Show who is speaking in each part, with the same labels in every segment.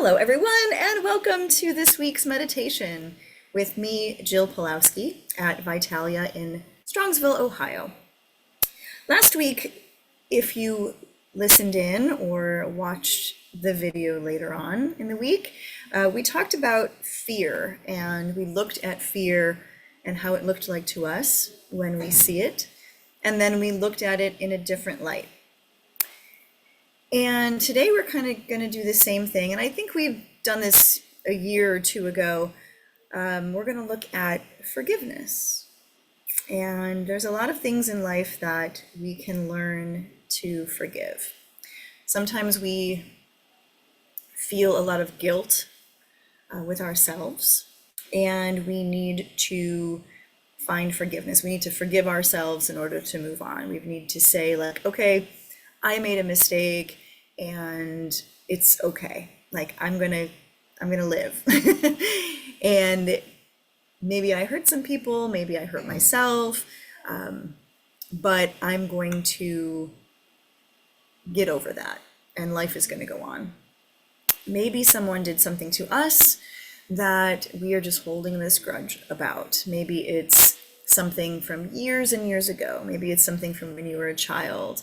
Speaker 1: Hello, everyone, and welcome to this week's meditation with me, Jill Pulowski, at Vitalia in Strongsville, Ohio. Last week, if you listened in or watched the video later on in the week, we talked about fear and we looked at fear and how it looked like to us when we see it. And then we looked at it in a different light. And today we're kind of going to do the same thing. And I think we've done this a year or two ago. We're going to look at forgiveness. And there's a lot of things in life that we can learn to forgive. Sometimes we feel a lot of guilt with ourselves, and we need to find forgiveness. We need to forgive ourselves in order to move on. We need to say, like, okay, I made a mistake and it's okay. Like I'm gonna live. And maybe I hurt some people, maybe I hurt myself, but I'm going to get over that and life is gonna go on. Maybe someone did something to us that we are just holding this grudge about. Maybe it's something from years and years ago. Maybe it's something from when you were a child.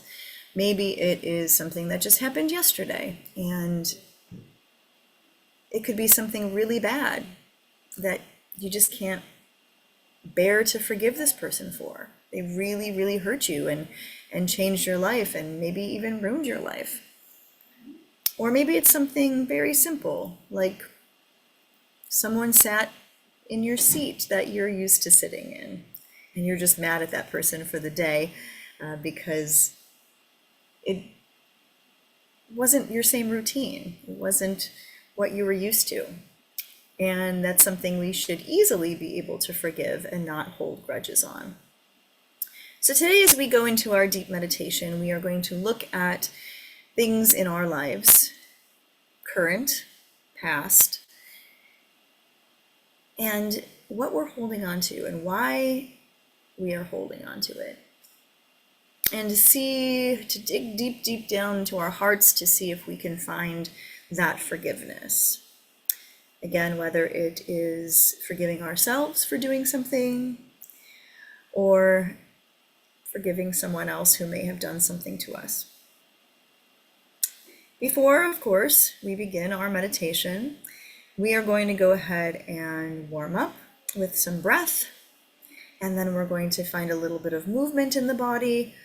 Speaker 1: Maybe it is something that just happened yesterday, and it could be something really bad that you just can't bear to forgive this person for. They really, really hurt you and changed your life and maybe even ruined your life. Or maybe it's something very simple, like someone sat in your seat that you're used to sitting in, and you're just mad at that person for the day because it wasn't your same routine. It wasn't what you were used to. And that's something we should easily be able to forgive and not hold grudges on. So today, as we go into our deep meditation, we are going to look at things in our lives, current, past, and what we're holding on to and why we are holding on to it. And to dig deep, deep down into our hearts to see if we can find that forgiveness. Again, whether it is forgiving ourselves for doing something or forgiving someone else who may have done something to us. Before, of course, we begin our meditation, we are going to go ahead and warm up with some breath, and then we're going to find a little bit of movement in the body.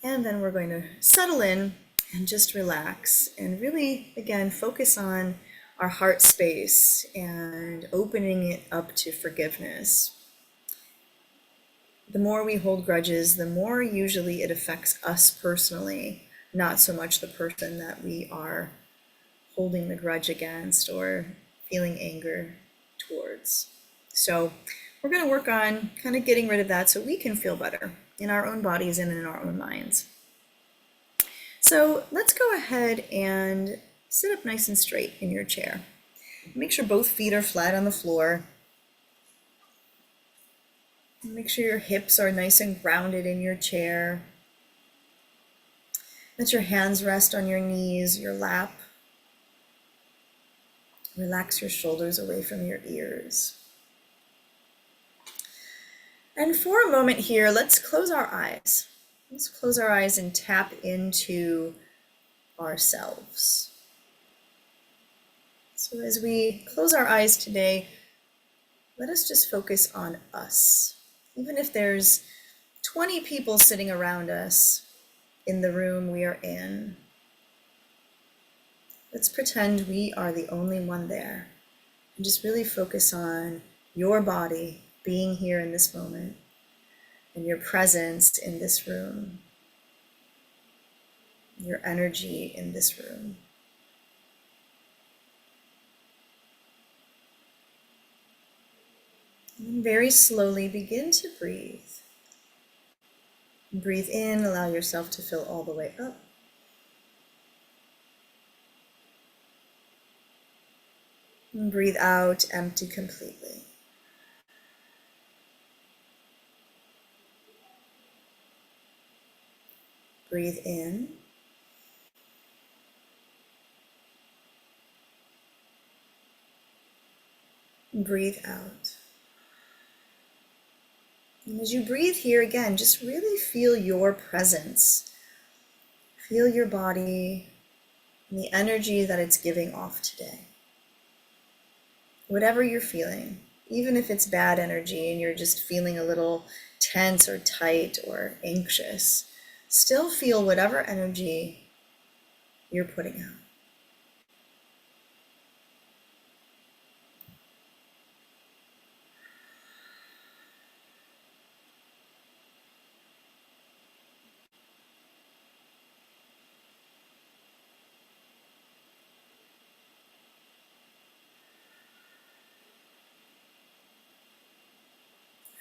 Speaker 1: And then we're going to settle in and just relax and really, again, focus on our heart space and opening it up to forgiveness. The more we hold grudges, the more usually it affects us personally, not so much the person that we are holding the grudge against or feeling anger towards. So we're going to work on kind of getting rid of that so we can feel better in our own bodies and in our own minds. So let's go ahead and sit up nice and straight in your chair. Make sure both feet are flat on the floor. Make sure your hips are nice and grounded in your chair. Let your hands rest on your knees, your lap. Relax your shoulders away from your ears. And for a moment here, let's close our eyes. Let's close our eyes and tap into ourselves. So as we close our eyes today, let us just focus on us. Even if there's 20 people sitting around us in the room we are in, let's pretend we are the only one there. And just really focus on your body being here in this moment and your presence in this room, your energy in this room. And very slowly begin to breathe. Breathe in, allow yourself to fill all the way up. And breathe out, empty completely. Breathe in. Breathe out. And as you breathe here again, just really feel your presence. Feel your body and the energy that it's giving off today. Whatever you're feeling, even if it's bad energy and you're just feeling a little tense or tight or anxious, still feel whatever energy you're putting out.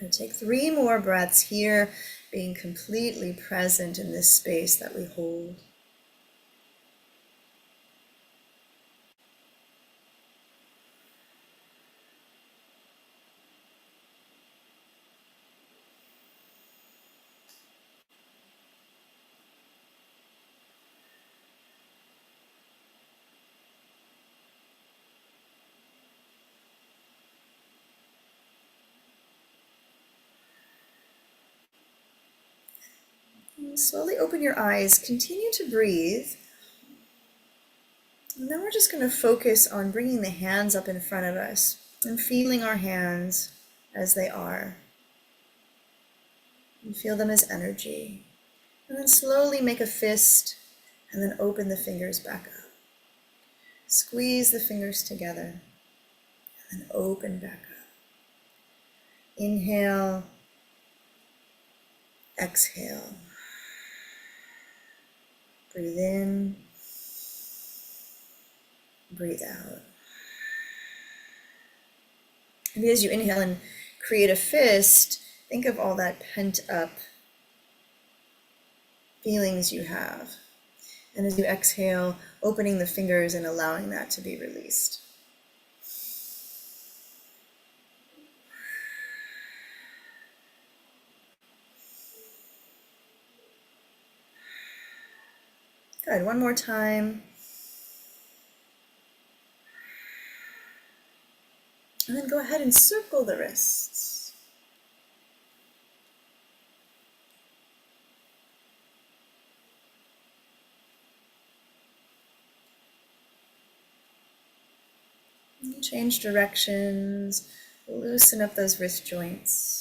Speaker 1: And take 3 more breaths here, being completely present in this space that we hold. And slowly open your eyes, continue to breathe. And then we're just going to focus on bringing the hands up in front of us and feeling our hands as they are. And feel them as energy. And then slowly make a fist and then open the fingers back up. Squeeze the fingers together and then open back up. Inhale, exhale. Breathe in, breathe out. And as you inhale and create a fist, think of all that pent up feelings you have. And as you exhale, opening the fingers and allowing that to be released. Good, one more time. And then go ahead and circle the wrists. And change directions, loosen up those wrist joints.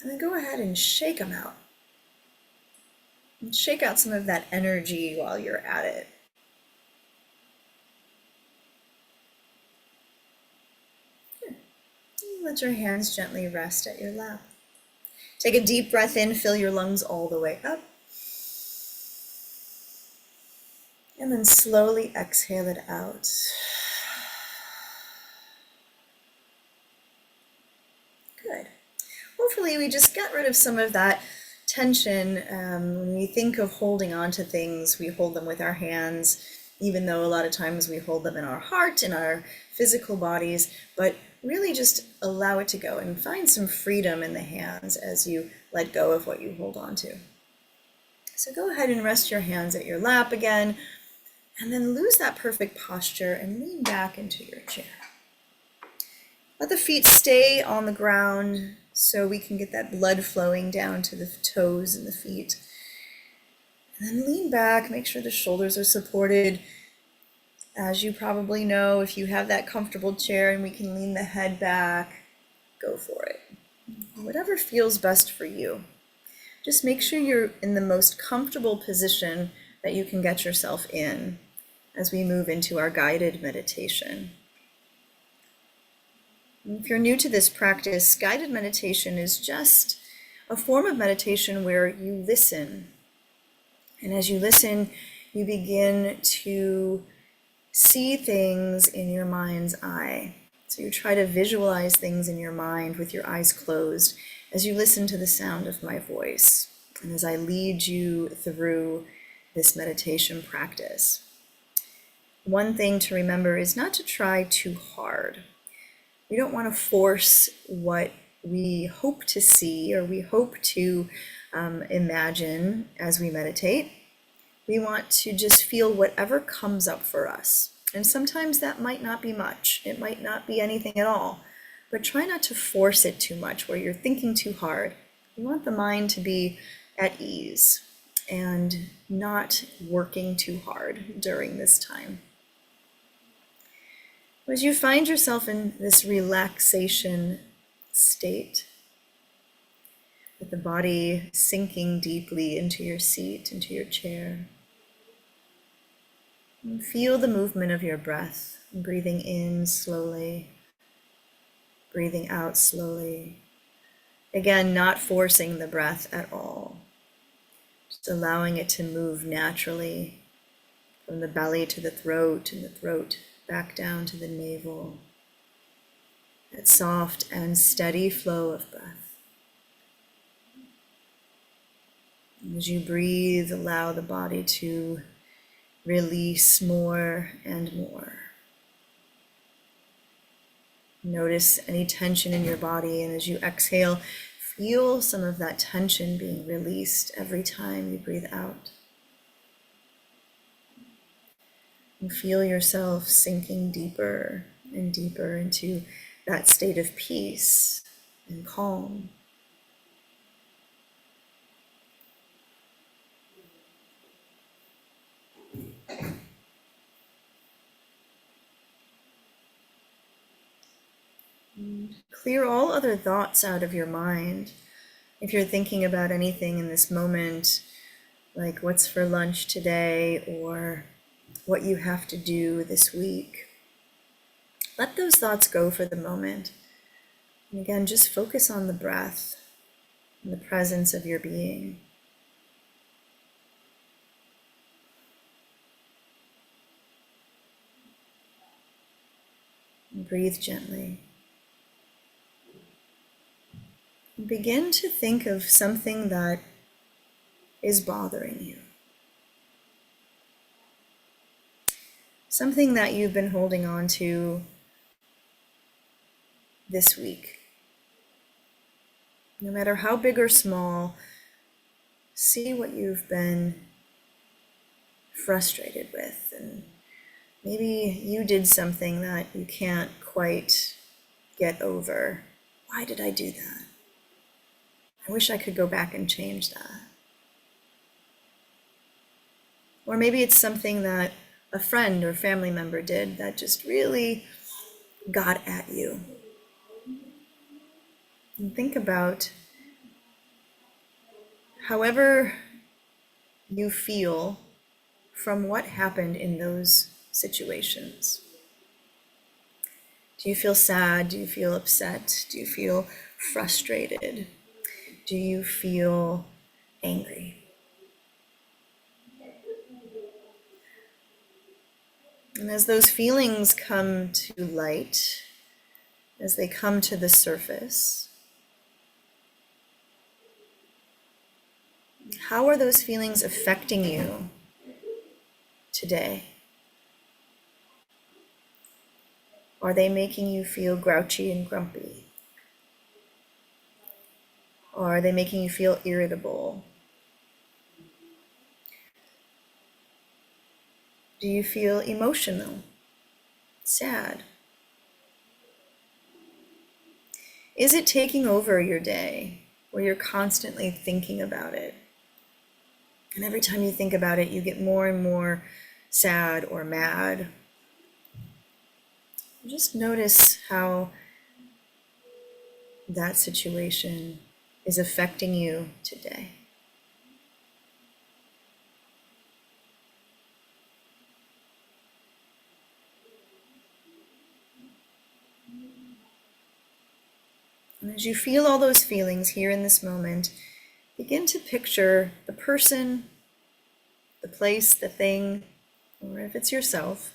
Speaker 1: And then go ahead and shake them out. And shake out some of that energy while you're at it. Good. Let your hands gently rest at your lap. Take a deep breath in, fill your lungs all the way up. And then slowly exhale it out. Good. Hopefully we just got rid of some of that tension. When we think of holding on to things, we hold them with our hands, even though a lot of times we hold them in our heart, in our physical bodies, but really just allow it to go and find some freedom in the hands as you let go of what you hold on to. So go ahead and rest your hands at your lap again, and then lose that perfect posture and lean back into your chair. Let the feet stay on the ground so we can get that blood flowing down to the toes and the feet. And then lean back, make sure the shoulders are supported. As you probably know, if you have that comfortable chair and we can lean the head back, go for it. Whatever feels best for you. Just make sure you're in the most comfortable position that you can get yourself in as we move into our guided meditation. If you're new to this practice, guided meditation is just a form of meditation where you listen. And as you listen, you begin to see things in your mind's eye. So you try to visualize things in your mind with your eyes closed as you listen to the sound of my voice and as I lead you through this meditation practice. One thing to remember is not to try too hard. We don't want to force what we hope to see or we hope to imagine as we meditate. We want to just feel whatever comes up for us. And sometimes that might not be much. It might not be anything at all. But try not to force it too much where you're thinking too hard. You want the mind to be at ease and not working too hard during this time. As you find yourself in this relaxation state, with the body sinking deeply into your seat, into your chair, and feel the movement of your breath, breathing in slowly, breathing out slowly. Again, not forcing the breath at all, just allowing it to move naturally from the belly to the throat and the throat back down to the navel. That soft and steady flow of breath. As you breathe, allow the body to release more and more. Notice any tension in your body, and as you exhale, feel some of that tension being released every time you breathe out. And feel yourself sinking deeper and deeper into that state of peace and calm. And clear all other thoughts out of your mind. If you're thinking about anything in this moment, like what's for lunch today or what you have to do this week, let those thoughts go for the moment. And again, just focus on the breath and the presence of your being. And breathe gently. And begin to think of something that is bothering you. Something that you've been holding on to this week. No matter how big or small, see what you've been frustrated with. And maybe you did something that you can't quite get over. Why did I do that? I wish I could go back and change that. Or maybe it's something that a friend or family member did that just really got at you. And think about however you feel from what happened in those situations. Do you feel sad? Do you feel upset? Do you feel frustrated? Do you feel angry? And as those feelings come to light, as they come to the surface, how are those feelings affecting you today? Are they making you feel grouchy and grumpy? Or are they making you feel irritable? Do you feel emotional, sad? Is it taking over your day where you're constantly thinking about it? And every time you think about it, you get more and more sad or mad. Just notice how that situation is affecting you today. And as you feel all those feelings here in this moment, begin to picture the person, the place, the thing, or if it's yourself,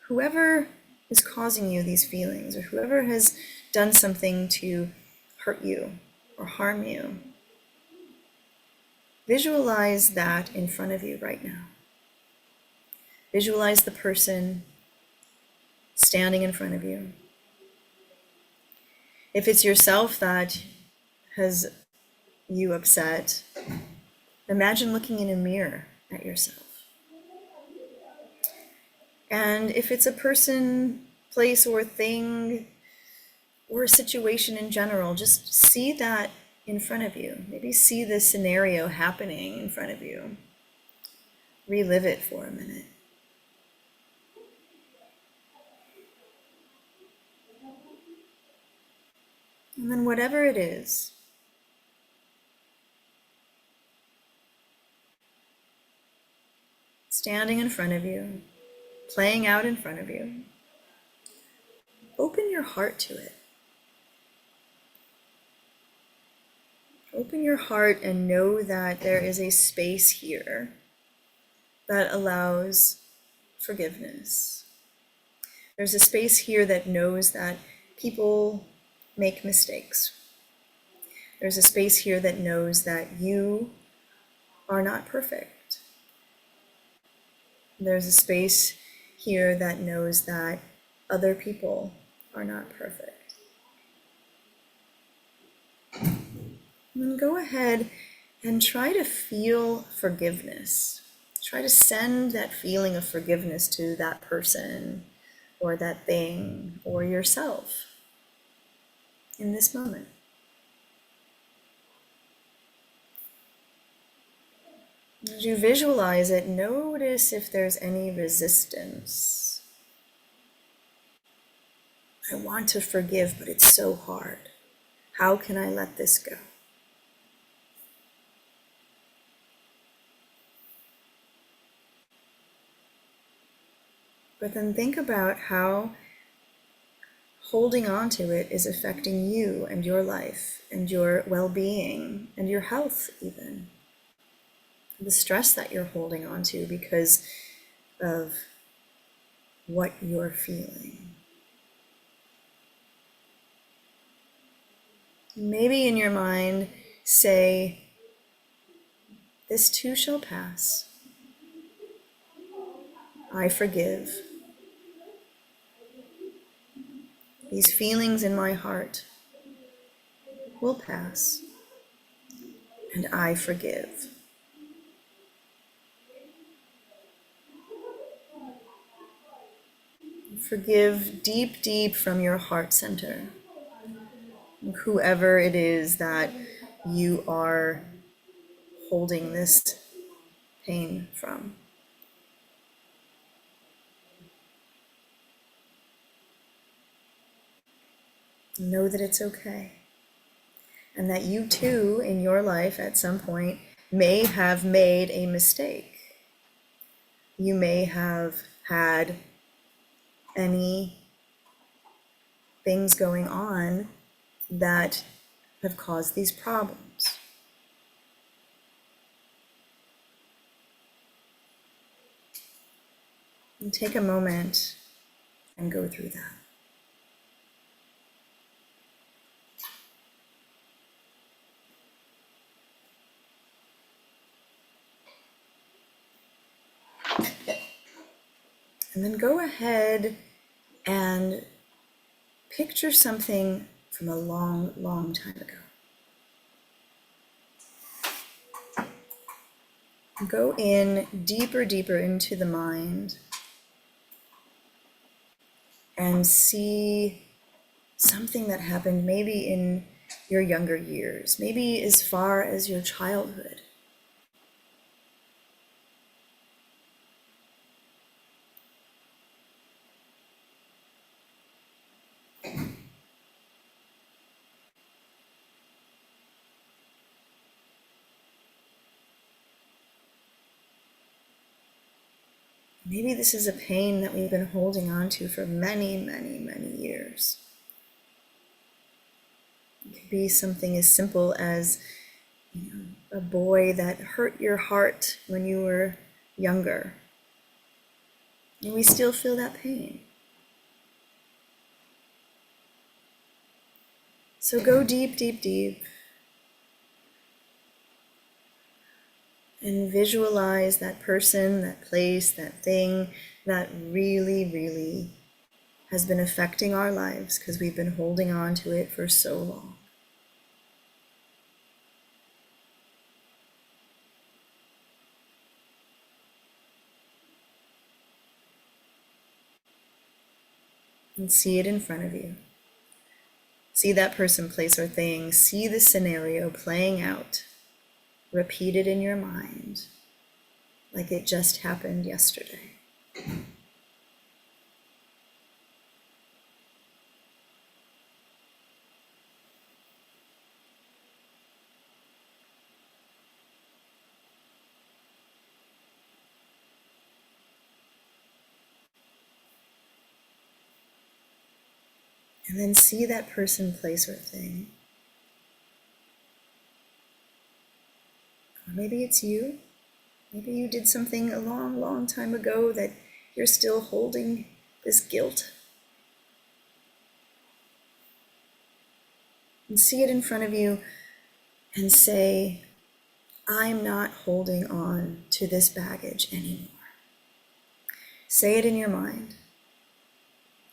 Speaker 1: whoever is causing you these feelings, or whoever has done something to hurt you or harm you. Visualize that in front of you right now. Visualize the person standing in front of you. If it's yourself that has you upset, Imagine looking in a mirror at yourself. And if it's a person, place, or thing, or a situation in general, just see that in front of you. Maybe see the scenario happening in front of you. Relive it for a minute. And then whatever it is, standing in front of you, playing out in front of you, open your heart to it. Open your heart and know that there is a space here that allows forgiveness. There's a space here that knows that people make mistakes. There's a space here that knows that you are not perfect. There's a space here that knows that other people are not perfect. And then go ahead and try to feel forgiveness. Try to send that feeling of forgiveness to that person or that thing or yourself in this moment. As you visualize it, notice if there's any resistance. I want to forgive, but it's so hard. How can I let this go? But then think about how holding on to it is affecting you and your life and your well-being and your health even. The stress that you're holding on to because of what you're feeling. Maybe in your mind say, this too shall pass. I forgive. These feelings in my heart will pass, and I forgive. Forgive deep, deep from your heart center. Whoever it is that you are holding this pain from. Know that it's okay. And that you too, in your life at some point, may have made a mistake. You may have had any things going on that have caused these problems. And take a moment and go through that. And then go ahead and picture something from a long, long time ago. Go in deeper, deeper into the mind and see something that happened maybe in your younger years, maybe as far as your childhood. Maybe this is a pain that we've been holding on to for many, many, many years. It could be something as simple as, a boy that hurt your heart when you were younger. And we still feel that pain. So go deep, deep, deep. And visualize that person, that place, that thing that really, really has been affecting our lives because we've been holding on to it for so long. And see it in front of you. See that person, place, or thing. See the scenario playing out. Repeat it in your mind like it just happened yesterday. And then see that person, place, or thing. Or maybe it's you. Maybe you did something a long, long time ago that you're still holding this guilt. And see it in front of you and say, I'm not holding on to this baggage anymore. Say it in your mind.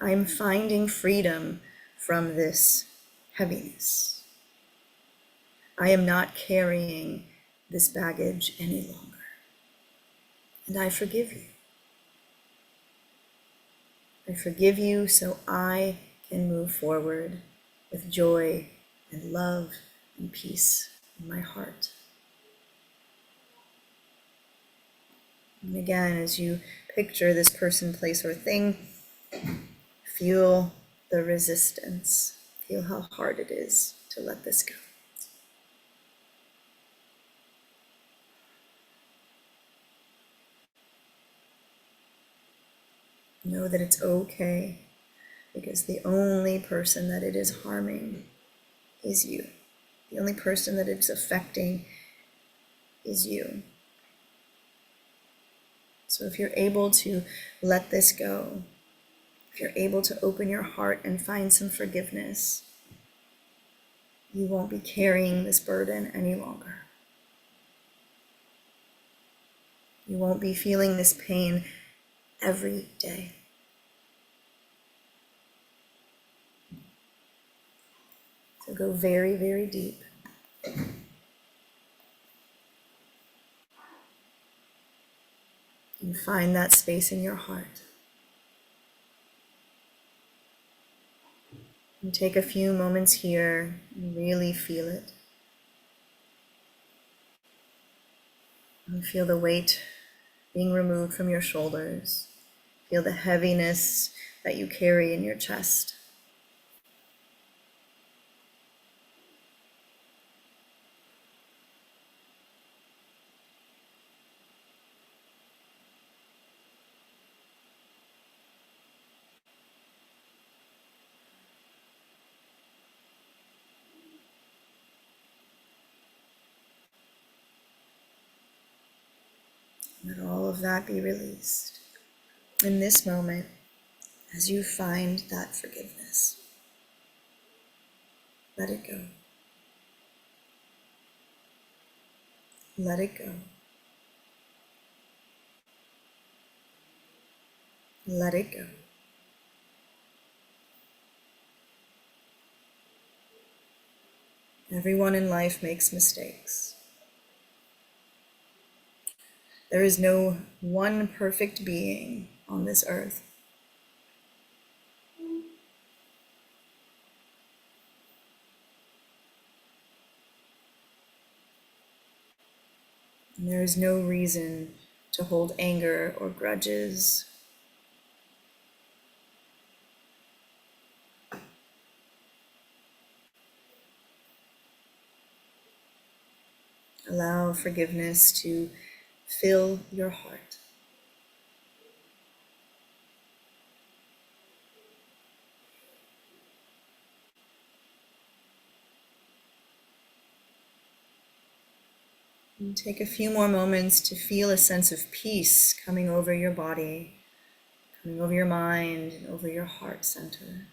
Speaker 1: I'm finding freedom from this heaviness. I am not carrying this baggage any longer. And I forgive you. I forgive you so I can move forward with joy and love and peace in my heart. And again, as you picture this person, place, or thing, feel the resistance. Feel how hard it is to let this go. Know that it's okay, because the only person that it is harming is you. The only person that it's affecting is you. So if you're able to let this go, if you're able to open your heart and find some forgiveness, you won't be carrying this burden any longer. You won't be feeling this pain every day. So go very, very deep. And find that space in your heart. And take a few moments here and really feel it. And feel the weight being removed from your shoulders. Feel the heaviness that you carry in your chest. Let all of that be released in this moment as you find that forgiveness. Let it go. Let it go. Let it go. Everyone in life makes mistakes. There is no one perfect being on this earth. And there is no reason to hold anger or grudges. Allow forgiveness to fill your heart. And take a few more moments to feel a sense of peace coming over your body, coming over your mind, and over your heart center.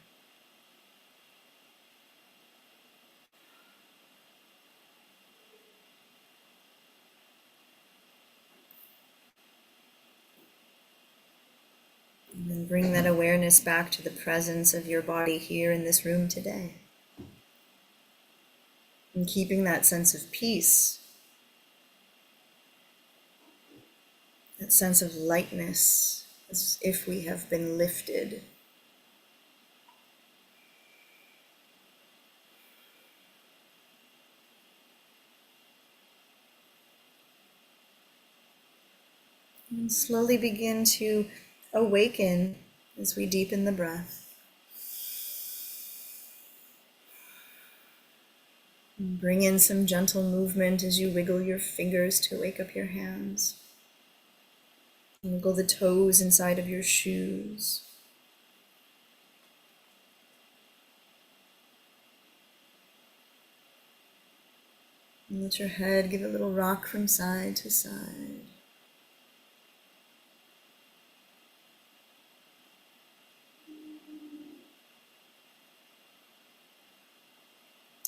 Speaker 1: And then bring that awareness back to the presence of your body here in this room today. And keeping that sense of peace, that sense of lightness, as if we have been lifted. And slowly begin to awaken as we deepen the breath. And bring in some gentle movement as you wiggle your fingers to wake up your hands. Wiggle the toes inside of your shoes. And let your head give a little rock from side to side.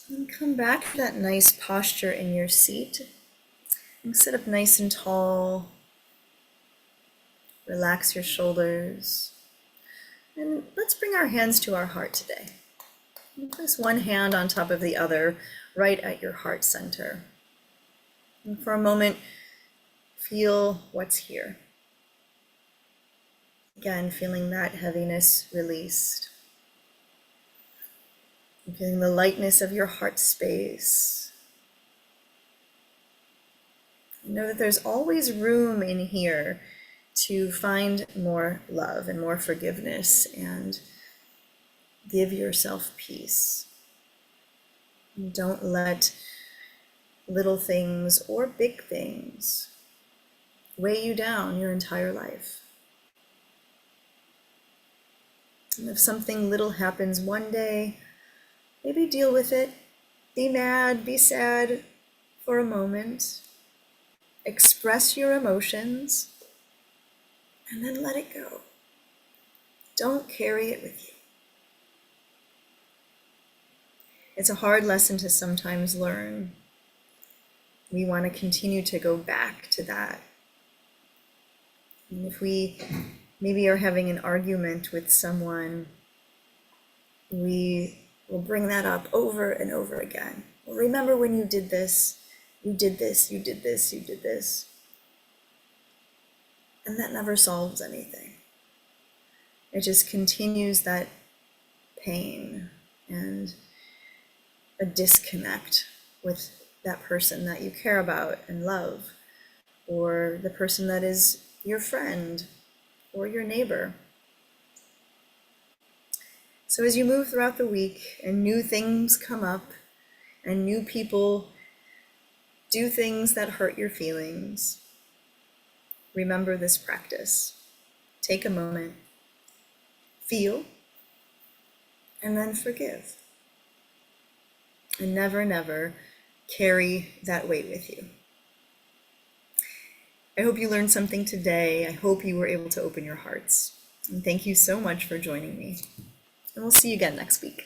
Speaker 1: And come back to that nice posture in your seat. And sit up nice and tall. Relax your shoulders. And let's bring our hands to our heart today. And place one hand on top of the other, right at your heart center. And for a moment, feel what's here. Again, feeling that heaviness released. And feeling the lightness of your heart space. Know that there's always room in here to find more love and more forgiveness and give yourself peace. And don't let little things or big things weigh you down your entire life. And if something little happens one day, maybe deal with it. Be mad, be sad for a moment. Express your emotions, and then let it go. Don't carry it with you. It's a hard lesson to sometimes learn. We want to continue to go back to that. And if we maybe are having an argument with someone, we will bring that up over and over again. Well, remember when you did this, you did this, you did this, you did this. And that never solves anything. It just continues that pain and a disconnect with that person that you care about and love, or the person that is your friend or your neighbor. So as you move throughout the week and new things come up and new people do things that hurt your feelings, remember this practice. Take a moment, feel, and then forgive. And never, never carry that weight with you. I hope you learned something today. I hope you were able to open your hearts. And thank you so much for joining me. And we'll see you again next week.